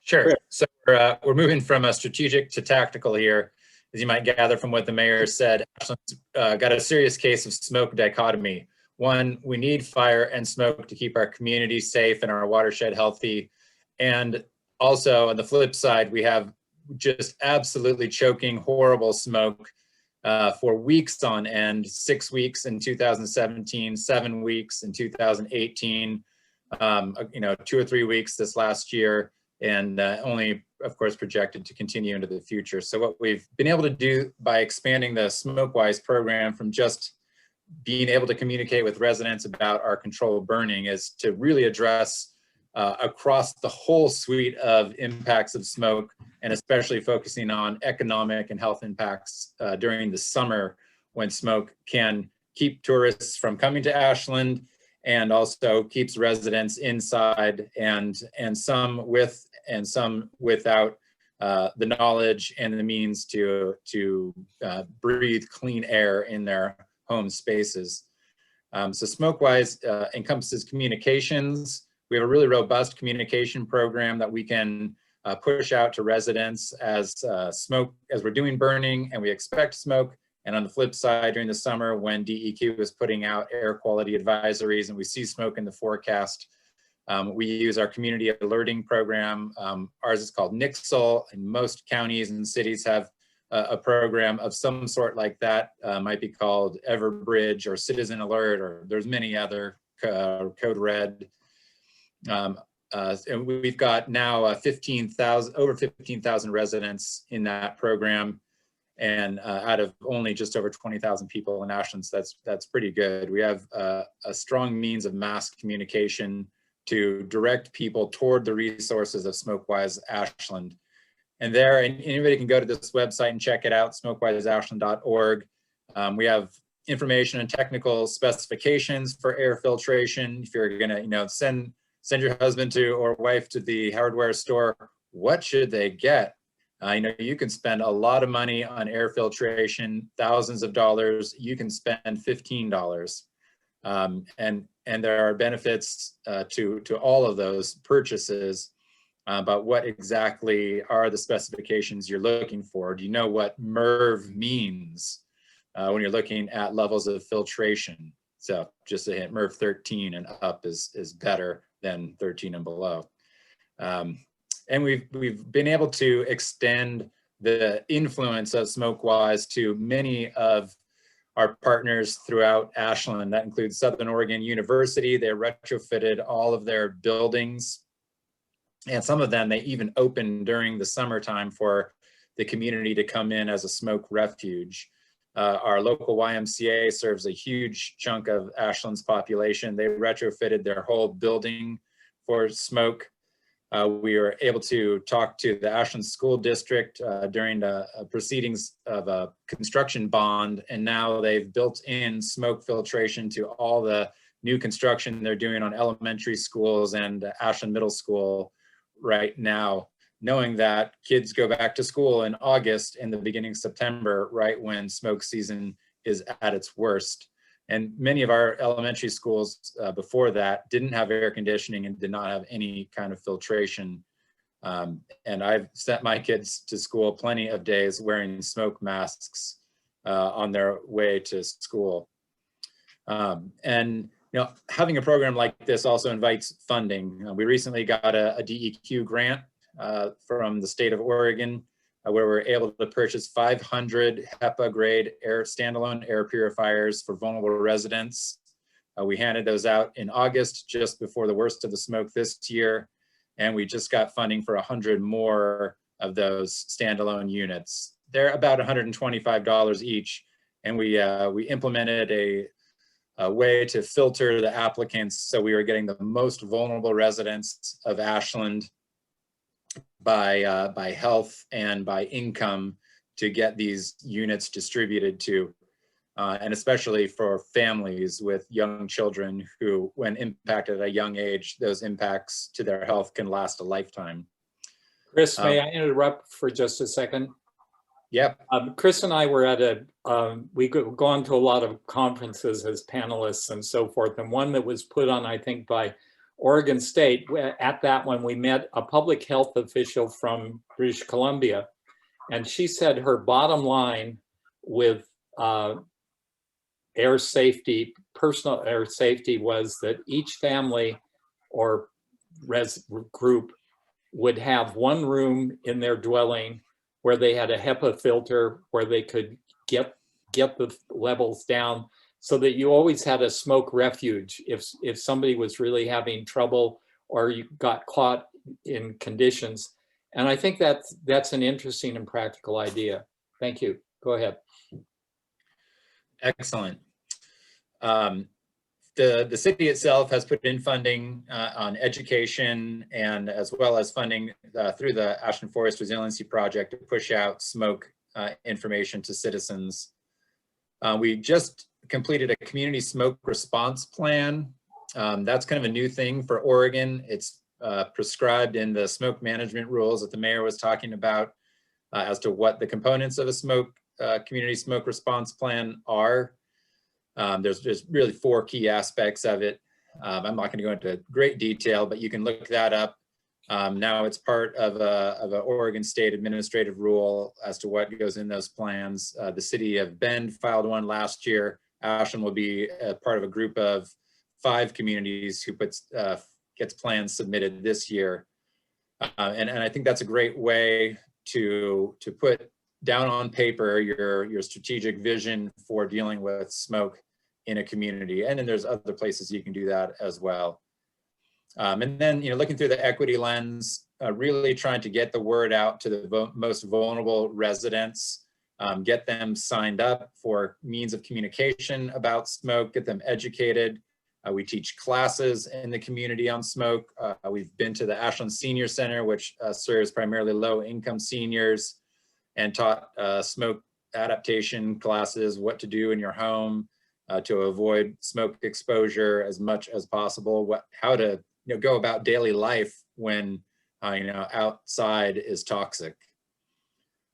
Sure. So we're moving from a strategic to tactical here. As you might gather from what the mayor said, Ashland's got a serious case of smoke dichotomy. One, we need fire and smoke to keep our community safe and our watershed healthy. And also on the flip side, we have just absolutely choking, horrible smoke for weeks on end, 6 weeks in 2017, 7 weeks in 2018, 2 or 3 weeks this last year, and only, of course, projected to continue into the future. So what we've been able to do by expanding the SmokeWise program from just being able to communicate with residents about our controlled burning is to really address across the whole suite of impacts of smoke, and especially focusing on economic and health impacts during the summer, when smoke can keep tourists from coming to Ashland and also keeps residents inside, and some with and some without the knowledge and the means to breathe clean air in their home spaces. So SmokeWise encompasses communications. We have a really robust communication program that we can push out to residents as we're doing burning and we expect smoke. And on the flip side, during the summer, when DEQ is putting out air quality advisories and we see smoke in the forecast, we use our community alerting program. Ours is called Nixle, and most counties and cities have a program of some sort like that. Might be called Everbridge or Citizen Alert, or there's many other, Code Red. And we've got now over 15,000 residents in that program, and out of only just over 20,000 people in Ashland. So that's pretty good. We have a strong means of mass communication to direct people toward the resources of SmokeWise Ashland. And anybody can go to this website and check it out, smokewiseashland.org. We have information and technical specifications for air filtration. If you're gonna, send your husband or wife to the hardware store, what should they get? You can spend a lot of money on air filtration, thousands of dollars. You can spend $15. And there are benefits to all of those purchases. But what exactly are the specifications you're looking for? Do you know what MERV means when you're looking at levels of filtration? So just a hint, MERV 13 and up is better than 13 and below. And we've been able to extend the influence of SmokeWise to many of our partners throughout Ashland. That includes Southern Oregon University. They retrofitted all of their buildings, and some of them they even opened during the summertime for the community to come in as a smoke refuge. Our local YMCA serves a huge chunk of Ashland's population. They retrofitted their whole building for smoke. We were able to talk to the Ashland School District during the proceedings of a construction bond, and now they've built in smoke filtration to all the new construction they're doing on elementary schools and Ashland Middle School right now, knowing that kids go back to school in August and the beginning of September, right when smoke season is at its worst. And many of our elementary schools before that didn't have air conditioning and did not have any kind of filtration. And I've sent my kids to school plenty of days wearing smoke masks on their way to school. And having a program like this also invites funding. We recently got a DEQ grant from the state of Oregon, where we're able to purchase 500 HEPA grade standalone air purifiers for vulnerable residents. We handed those out in August, just before the worst of the smoke this year. And we just got funding for 100 more of those standalone units. They're about $125 each. And we implemented a way to filter the applicants, so we were getting the most vulnerable residents of Ashland by health and by income to get these units distributed to, and especially for families with young children who, when impacted at a young age, those impacts to their health can last a lifetime. Chris, may I interrupt for just a second? Yep. Chris and I were at we've gone to a lot of conferences as panelists and so forth, and one that was put on, I think, by Oregon State. At that one, we met a public health official from British Columbia, and she said her bottom line with air safety, personal air safety, was that each family or group would have one room in their dwelling where they had a HEPA filter where they could get the levels down, so that you always had a smoke refuge if somebody was really having trouble or you got caught in conditions. And I think that's an interesting and practical idea. Thank you. Go ahead. Excellent. The city itself has put in funding on education, and as well as funding through the Ashland Forest Resiliency Project to push out smoke information to citizens. We just completed a community smoke response plan. That's kind of a new thing for Oregon. It's prescribed in the smoke management rules that the mayor was talking about as to what the components of a community smoke response plan are. There's really 4 key aspects of it. I'm not going to go into great detail, but you can look that up. Now it's part of an Oregon State administrative rule as to what goes in those plans. The city of Bend filed one last year. Ashland will be a part of a group of 5 communities who gets plans submitted this year. And I think that's a great way to put down on paper your strategic vision for dealing with smoke in a community. And then there's other places you can do that as well. And then, looking through the equity lens, really trying to get the word out to the most vulnerable residents, get them signed up for means of communication about smoke, get them educated. We teach classes in the community on smoke. We've been to the Ashland Senior Center, which serves primarily low-income seniors, and taught smoke adaptation classes, what to do in your home to avoid smoke exposure as much as possible, how to go about daily life when outside is toxic.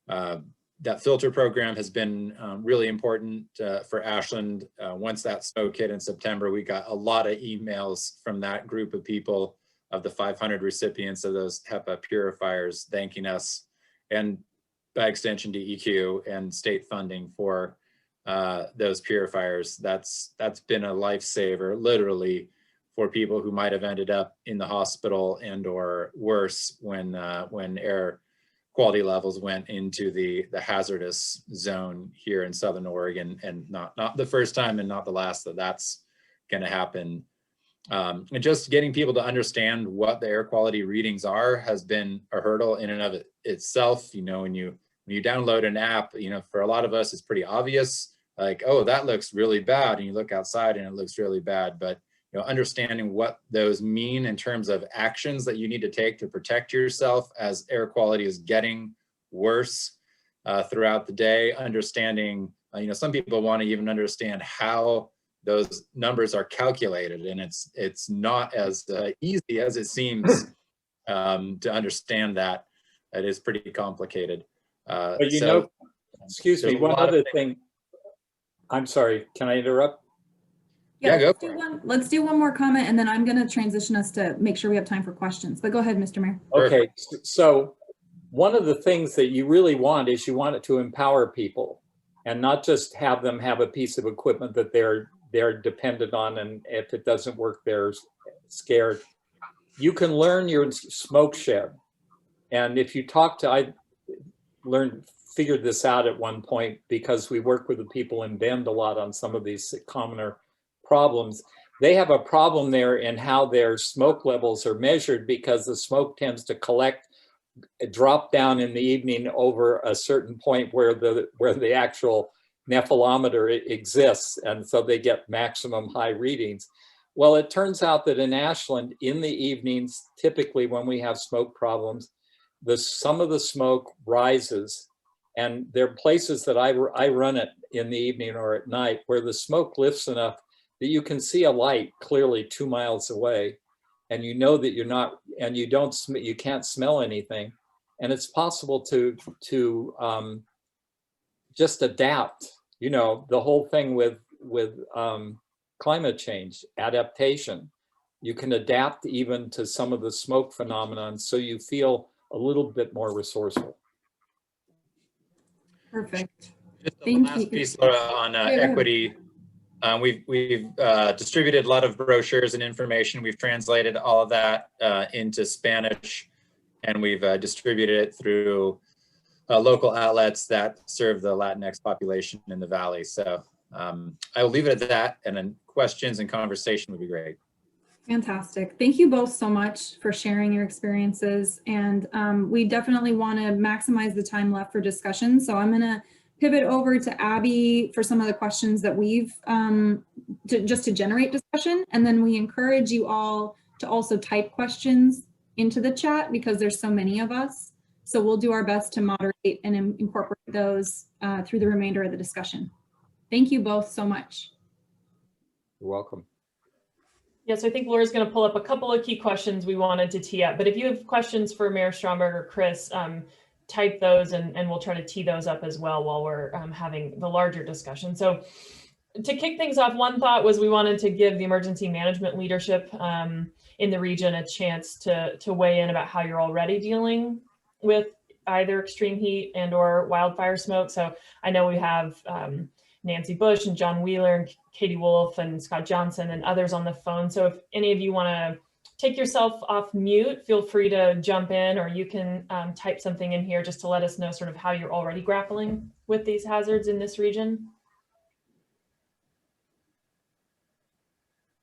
That filter program has been really important for Ashland. Once that smoke hit in September, we got a lot of emails from that group of people, of the 500 recipients of those HEPA purifiers, thanking us, and by extension DEQ and state funding for those purifiers. That's been a lifesaver, literally, for people who might have ended up in the hospital and or worse when air quality levels went into the hazardous zone here in Southern Oregon, and not the first time and not the last that's going to happen. And just getting people to understand what the air quality readings are has been a hurdle in and of itself. When you download an app, for a lot of us, it's pretty obvious, like, oh, that looks really bad. And you look outside and it looks really bad. But understanding what those mean in terms of actions that you need to take to protect yourself as air quality is getting worse throughout the day. Understanding, some people want to even understand how those numbers are calculated, and it's not as easy as it seems to understand that. It is pretty complicated. But excuse me, there's a one lot of other thing. I'm sorry, can I interrupt? Yeah, go let's for do it. let's do one more comment, and then I'm going to transition us to make sure we have time for questions. But go ahead, Mr. Mayor. Okay, so one of the things that you really want is you want it to empower people and not just have them have a piece of equipment that they're dependent on, and if it doesn't work, they're scared. You can learn your smoke shed. And if you talk to, I figured this out at one point because we work with the people in Bend a lot on some of these commoner problems. They have a problem there in how their smoke levels are measured because the smoke tends to drop down in the evening over a certain point where the actual nephelometer exists, and so they get maximum high readings. Well, it turns out that in Ashland, in the evenings, typically when we have smoke problems, some of the smoke rises, and there are places that I run it in the evening or at night where the smoke lifts enough that you can see a light clearly 2 miles away, and you know that you're not, and you can't smell anything, and it's possible to just adapt. The whole thing with climate change adaptation. You can adapt even to some of the smoke phenomenon, so you feel a little bit more resourceful. Perfect. Just the Thank last you. piece on equity. We've distributed a lot of brochures and information. We've translated all of that into Spanish, and we've distributed it through local outlets that serve the Latinx population in the Valley. So I will leave it at that, and then questions and conversation would be great. Fantastic. Thank you both so much for sharing your experiences. And we definitely want to maximize the time left for discussion. So I'm going to pivot over to Abby for some of the questions that we've just to generate discussion. And then we encourage you all to also type questions into the chat because there's so many of us. So we'll do our best to moderate and incorporate those through the remainder of the discussion. Thank you both so much. You're welcome. Yes, I think Laura's going to pull up a couple of key questions we wanted to tee up. But if you have questions for Mayor Stromberg or Chris, type those and we'll try to tee those up as well while we're having the larger discussion. So to kick things off, one thought was we wanted to give the emergency management leadership in the region a chance to weigh in about how you're already dealing with either extreme heat and or wildfire smoke. So I know we have Nancy Bush and John Wheeler and Katie Wolf and Scott Johnson and others on the phone. So if any of you want to take yourself off mute, feel free to jump in, or you can type something in here just to let us know sort of how you're already grappling with these hazards in this region.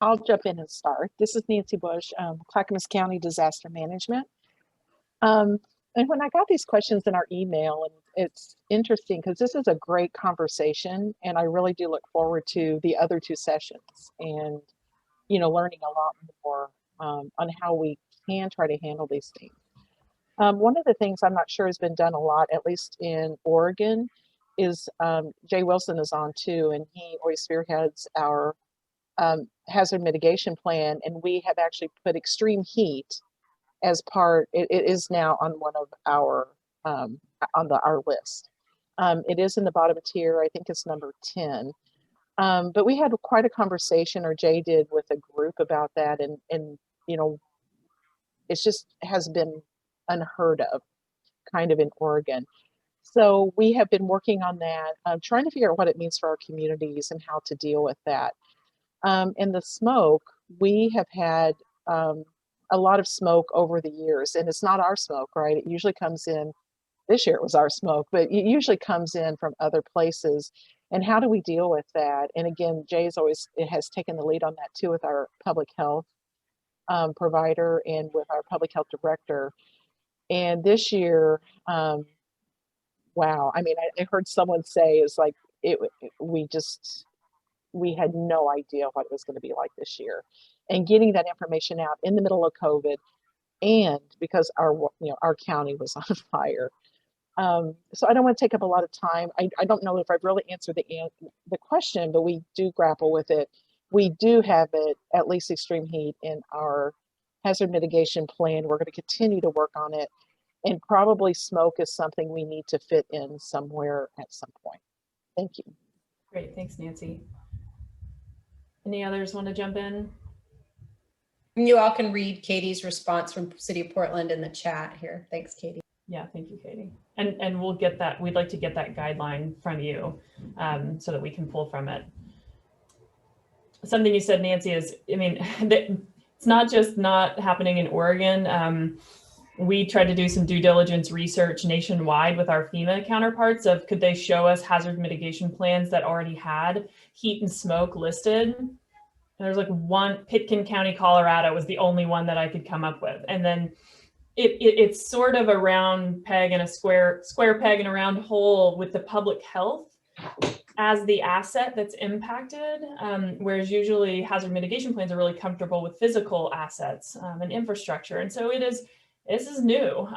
I'll jump in and start. This is Nancy Bush, Clackamas County Disaster Management. And when I got these questions in our email, and it's interesting because this is a great conversation, and I really do look forward to the other two sessions and, learning a lot more on how we can try to handle these things. One of the things I'm not sure has been done a lot, at least in Oregon, is Jay Wilson is on too, and he always spearheads our hazard mitigation plan, and we have actually put extreme heat as part. It is now on one of our our list. It is in the bottom tier. I think it's number 10. But we had quite a conversation, or Jay did, with a group about that, and it's just has been unheard of, kind of in Oregon. So we have been working on that, trying to figure out what it means for our communities and how to deal with that. And the smoke, we have had a lot of smoke over the years, and it's not our smoke, right? It usually comes in, this year it was our smoke, but it usually comes in from other places. And how do we deal with that? And again, Jay's has taken the lead on that too, with our public health provider and with our public health director. And this year, wow, I mean, I heard someone say, it's like, we just, we had no idea what it was going to be like this year. And getting that information out in the middle of COVID, and because our county was on fire. So I don't want to take up a lot of time. I don't know if I've really answered the question, but we do grapple with it. We do have it, at least extreme heat, in our hazard mitigation plan. We're going to continue to work on it. And probably smoke is something we need to fit in somewhere at some point. Thank you. Great, thanks, Nancy. Any others want to jump in? You all can read Katie's response from City of Portland in the chat here. Thanks, Katie. Yeah, thank you, Katie. And we'll get that, we'd like to get that guideline from you so that we can pull from it. Something you said, Nancy, is, I mean, it's not just not happening in Oregon. We tried to do some due diligence research nationwide with our FEMA counterparts of could they show us hazard mitigation plans that already had heat and smoke listed. And there's like one, Pitkin County, Colorado was the only one that I could come up with. And then it's sort of a round peg and a square peg and a round hole with the public health as the asset that's impacted, whereas usually hazard mitigation plans are really comfortable with physical assets and infrastructure. And so this is new,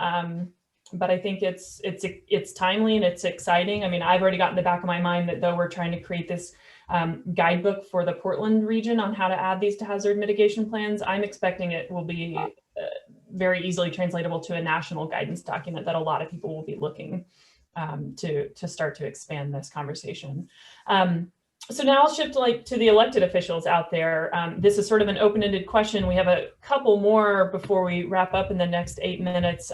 but I think it's timely and it's exciting. I mean, I've already got in the back of my mind that though we're trying to create this guidebook for the Portland region on how to add these to hazard mitigation plans, I'm expecting it will be very easily translatable to a national guidance document that a lot of people will be looking to start to expand this conversation. So now I'll shift to the elected officials out there. This is sort of an open-ended question. We have a couple more before we wrap up in the next 8 minutes,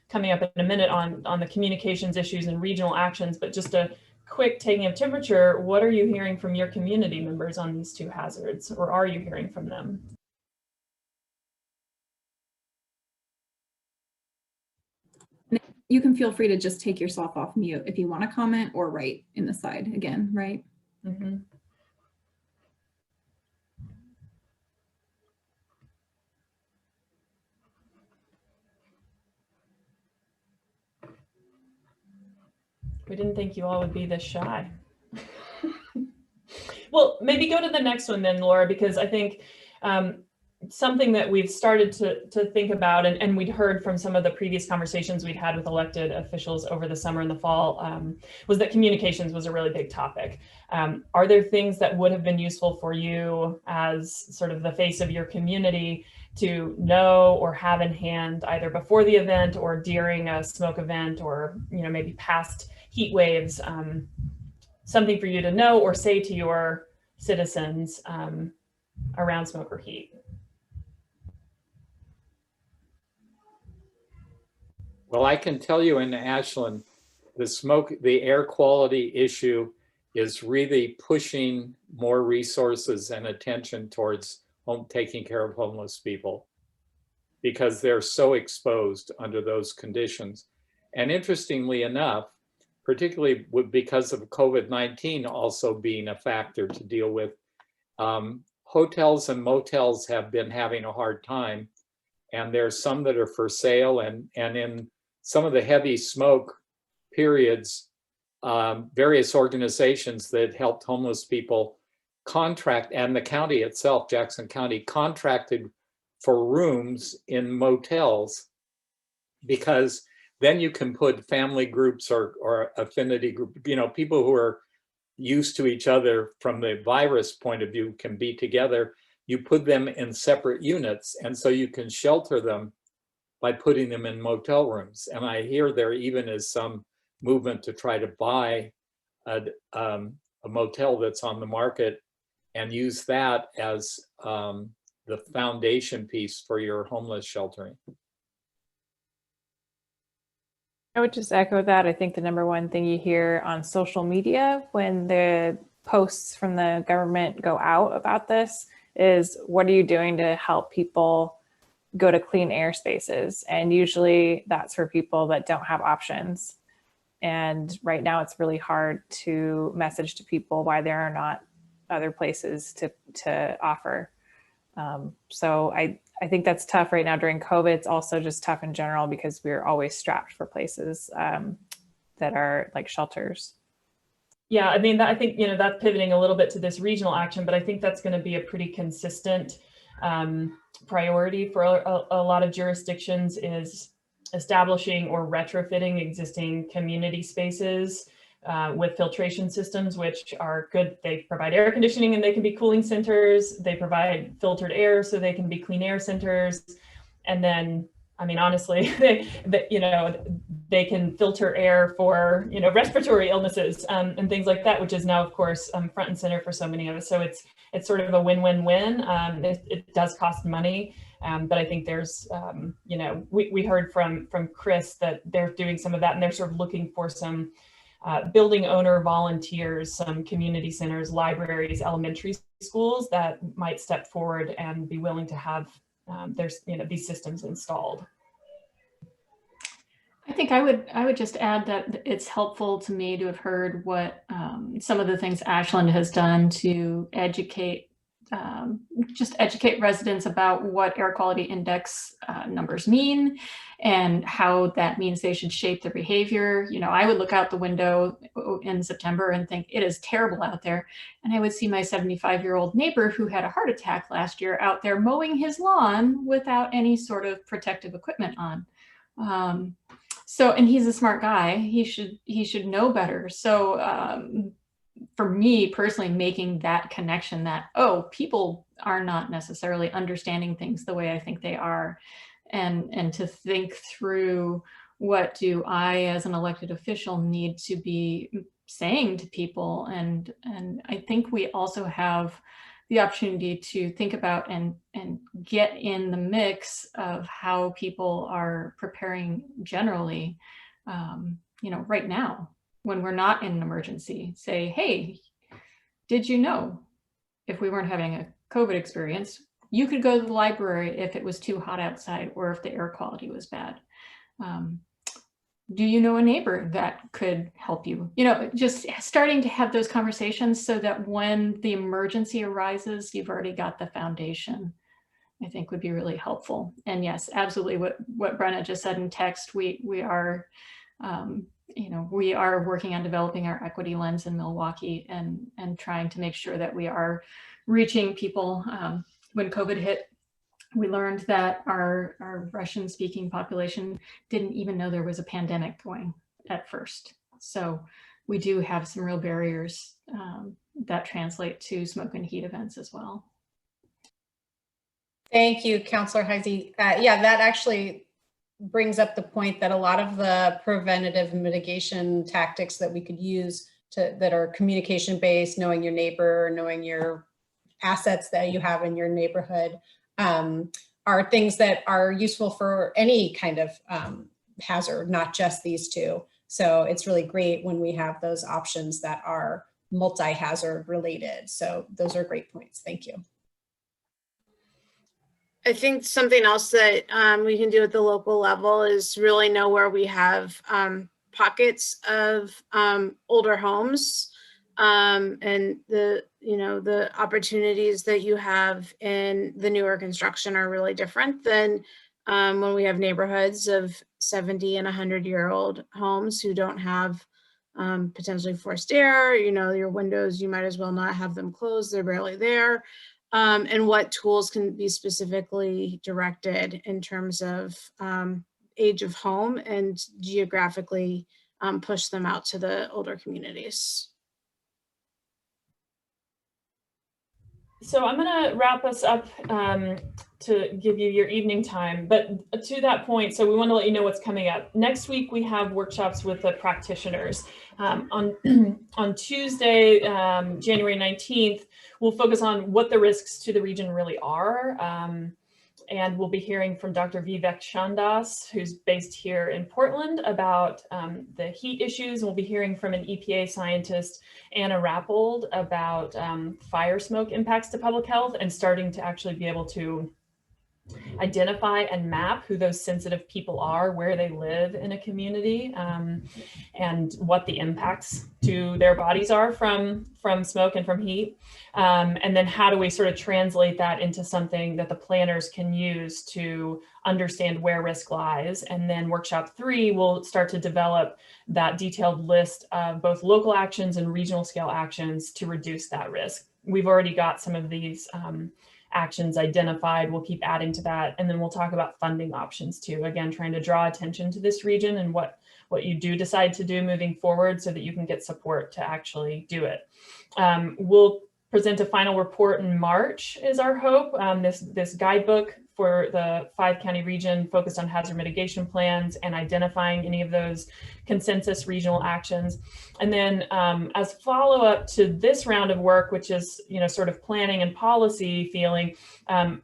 coming up in a minute on the communications issues and regional actions, but just a quick taking of temperature. What are you hearing from your community members on these two hazards, or are you hearing from them? You can feel free to just take yourself off mute if you want to comment or write in the side again, right? Mm-hmm. We didn't think you all would be this shy. Well, maybe go to the next one then, Laura, because I think something that we've started to think about, and we'd heard from some of the previous conversations we'd had with elected officials over the summer and the fall, was that communications was a really big topic. Are there things that would have been useful for you as sort of the face of your community to know or have in hand either before the event or during a smoke event, or maybe past heat waves, something for you to know or say to your citizens around smoke or heat? Well, I can tell you in Ashland, the air quality issue is really pushing more resources and attention towards taking care of homeless people, because they're so exposed under those conditions. And interestingly enough, particularly because of COVID-19 also being a factor to deal with, hotels and motels have been having a hard time. And there's some that are for sale, and in some of the heavy smoke periods, various organizations that helped homeless people contract, and the county itself, Jackson County, contracted for rooms in motels, because then you can put family groups or affinity group, people who are used to each other from the virus point of view can be together. You put them in separate units, and so you can shelter them by putting them in motel rooms. And I hear there even is some movement to try to buy a motel that's on the market and use that as the foundation piece for your homeless sheltering. I would just echo that. I think the number one thing you hear on social media when the posts from the government go out about this is, what are you doing to help people go to clean air spaces? And usually that's for people that don't have options. And right now it's really hard to message to people why there are not other places to offer. So I think that's tough right now during COVID. It's also just tough in general because we're always strapped for places that are like shelters. Yeah, I mean, I think, that's pivoting a little bit to this regional action, but I think that's going to be a pretty consistent priority for a lot of jurisdictions, is establishing or retrofitting existing community spaces with filtration systems, which are good. They provide air conditioning and they can be cooling centers. They provide filtered air so they can be clean air centers. And then, I mean, honestly, they can filter air for, respiratory illnesses and things like that, which is now, of course, front and center for so many of us. So it's sort of a win-win-win. It does cost money, but I think there's, we heard from Chris that they're doing some of that, and they're sort of looking for some building owner volunteers, some community centers, libraries, elementary schools that might step forward and be willing to have these systems installed. I think I would just add that it's helpful to me to have heard what some of the things Ashland has done to educate residents about what air quality index numbers mean and how that means they should shape their behavior. I would look out the window in September and think it is terrible out there. And I would see my 75-year-old neighbor who had a heart attack last year out there mowing his lawn without any sort of protective equipment on. And he's a smart guy. He should know better. So for me personally, making that connection that, people are not necessarily understanding things the way I think they are, and to think through, what do I as an elected official need to be saying to people? And I think we also have the opportunity to think about and get in the mix of how people are preparing generally, right now, when we're not in an emergency. Say, hey, did you know if we weren't having a COVID experience, you could go to the library if it was too hot outside or if the air quality was bad? Do you know a neighbor that could help you? Just starting to have those conversations so that when the emergency arises, you've already got the foundation, I think would be really helpful. And yes, absolutely what Brenna just said in text, we are, we are working on developing our equity lens in Milwaukee and trying to make sure that we are reaching people. When COVID hit, we learned that our Russian-speaking population didn't even know there was a pandemic going at first. So we do have some real barriers that translate to smoke and heat events as well. Thank you, Councillor Heisey. Yeah, that actually brings up the point that a lot of the preventative mitigation tactics that we could use that are communication-based, knowing your neighbor, knowing your assets that you have in your neighborhood, are things that are useful for any kind of hazard, not just these two. So it's really great when we have those options that are multi-hazard related. So those are great points. Thank you. I think something else that we can do at the local level is really know where we have pockets of older homes, and the opportunities that you have in the newer construction are really different than when we have neighborhoods of 70 and 100-year-old homes who don't have potentially forced air. Your windows, you might as well not have them closed, they're barely there. And what tools can be specifically directed in terms of age of home and geographically push them out to the older communities. So I'm going to wrap us up to give you your evening time. But to that point, so we want to let you know what's coming up. Next week, we have workshops with the practitioners. On Tuesday, January 19th, we'll focus on what the risks to the region really are. And we'll be hearing from Dr. Vivek Chandas, who's based here in Portland, about the heat issues. We'll be hearing from an EPA scientist, Anna Rappold, about fire smoke impacts to public health, and starting to actually be able to identify and map who those sensitive people are, where they live in a community, and what the impacts to their bodies are from smoke and from heat. And then how do we sort of translate that into something that the planners can use to understand where risk lies. And then workshop 3 will start to develop that detailed list of both local actions and regional scale actions to reduce that risk. We've already got some of these actions identified. We'll keep adding to that. And then we'll talk about funding options too. Again, trying to draw attention to this region and what you do decide to do moving forward so that you can get support to actually do it. We'll present a final report in March is our hope. This guidebook for the 5-county region focused on hazard mitigation plans and identifying any of those consensus regional actions. And then as follow-up to this round of work, which is, sort of planning and policy feeling,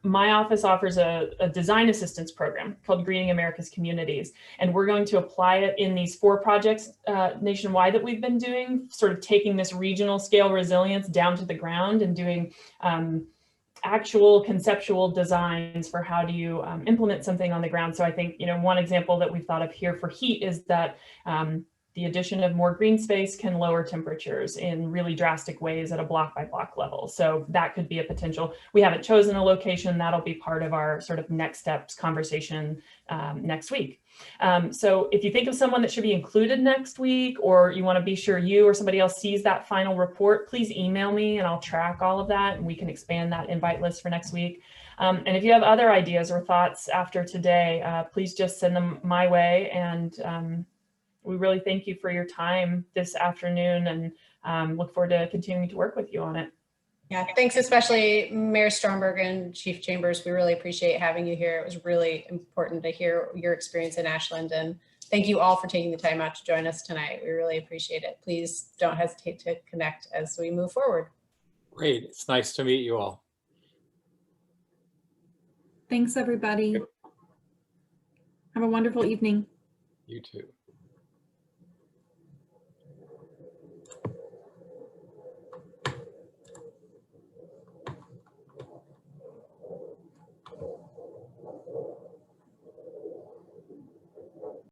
my office offers a design assistance program called Greening America's Communities. And we're going to apply it in these 4 projects nationwide that we've been doing, sort of taking this regional scale resilience down to the ground and doing actual conceptual designs for how do you implement something on the ground. So I think, one example that we've thought of here for heat is that the addition of more green space can lower temperatures in really drastic ways at a block by block level. So that could be a potential. We haven't chosen a location. That'll be part of our sort of next steps conversation next week. So if you think of someone that should be included next week, or you want to be sure you or somebody else sees that final report, please email me and I'll track all of that and we can expand that invite list for next week. And if you have other ideas or thoughts after today, please just send them my way. And we really thank you for your time this afternoon and look forward to continuing to work with you on it. Yeah, thanks especially Mayor Stromberg and Chief Chambers. We really appreciate having you here. It was really important to hear your experience in Ashland, and thank you all for taking the time out to join us tonight. We really appreciate it. Please don't hesitate to connect as we move forward. Great. It's nice to meet you all. Thanks, everybody. Have a wonderful evening. You too.